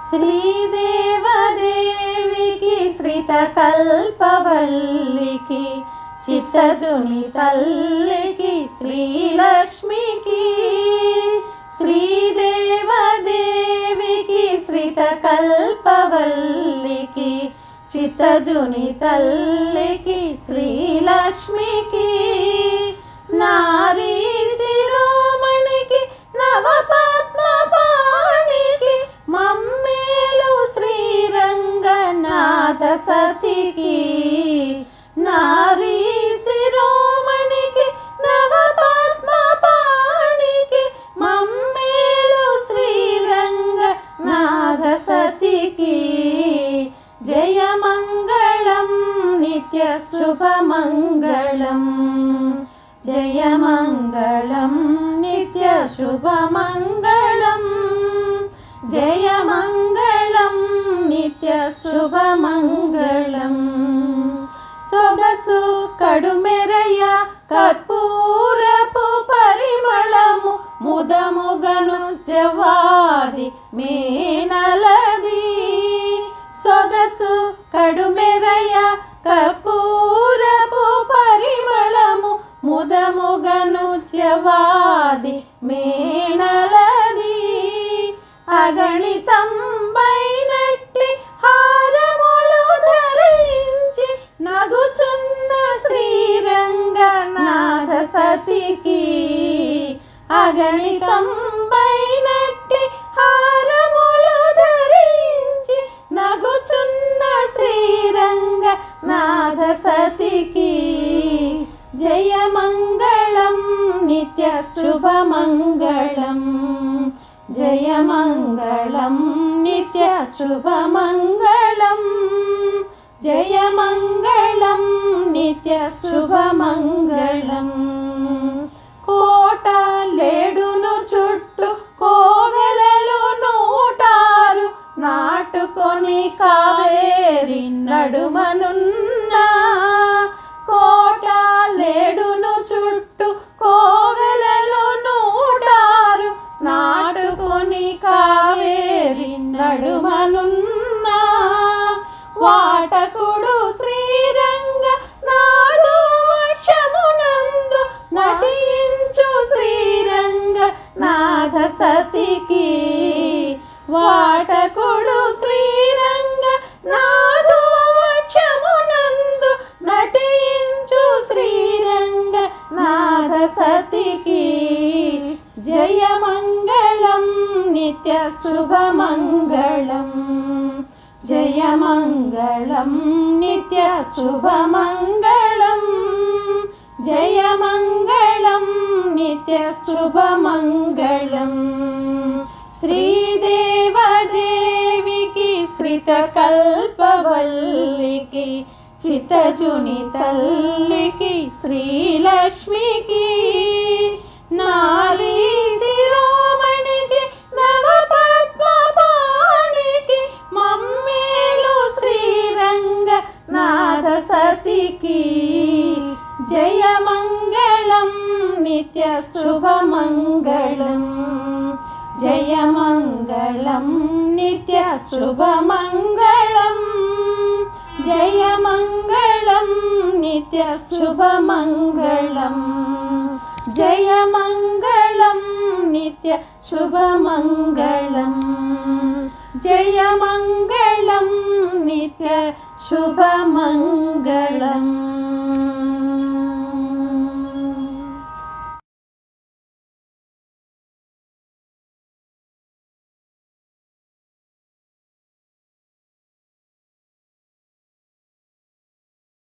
శ్రీదేవదేవికి శ్రితకల్పవల్లికి చిత్తజుని తల్లికి శ్రీలక్ష్మికి శ్రీదేవదేవికి శ్రితకల్పవల్లికి చిత్తజుని తల్లికి శ్రీలక్ష్మికి నారీ శిరోమణికి నవపద్మపాణికి మమ్మేలు శ్రీరంగనాథ సతికి నారీ శిరోమణికి నవపద్మపాణికి మమ్మేలు శ్రీరంగనాథ సతికి జయమంగళం నిత్య శుభమంగళం జయమంగళం నిత్య శుభమంగళం జయమంగళం నిత్య శుభమంగళం సొగసు కడుమెరయ కర్పూరపు పరిమళము ముదముగను జవాది మేనలది సొగసు కడుమెరయ కర్పూరపు పరిమళము ముదముగను జవాది మేనలది అగణితం బైనట్టి హారములు ధరించి నగుచున్న శ్రీరంగనాథ సతికి అగణితం బైనట్టి హారములు ధరించి నగుచున్న శ్రీరంగనాథ సతికి జయమంగళం నిత్య శుభమంగళం జయమంగళం నిత్య శుభమంగళం జయమంగళం నిత్య శుభమంగళం కోటలేడును చుట్టూ కోవెలలు 106 నాటుకొని కావేరి నడుమనున్న కోటలేడును చుట్టూ కోవెలలు 106 నాటుకొని కావేరి నడుమనున్న వాటకుడు శ్రీరంగనాథు వక్షమునందు నటించు శ్రీరంగనాథ సతికి వాటకుడు శ్రీరంగనాథు వక్షమునందు నటించు శ్రీరంగనాథ సతికి జయమంగళం నిత్య శుభమంగళం జయమంగళం నిత్య శుభమంగళం జయమంగళం నిత్య శుభమంగళం శ్రీదేవదేవికి శ్రితకల్పవల్లికి చిత్తజుని తల్లికి శ్రీలక్ష్మికి నారీ శిరోమణికి నవపద్మపాణికి మమ్మేలు శ్రీరంగనాథ సతికి జయమంగళం నిత్య శుభమంగళం జయమంగళం నిత్య శుభమంగళం జయమంగళం నిత్య శుభమంగళం జయమంగళం నిత్య శుభమంగళం జయమంగళం నిత్య శుభమంగళం.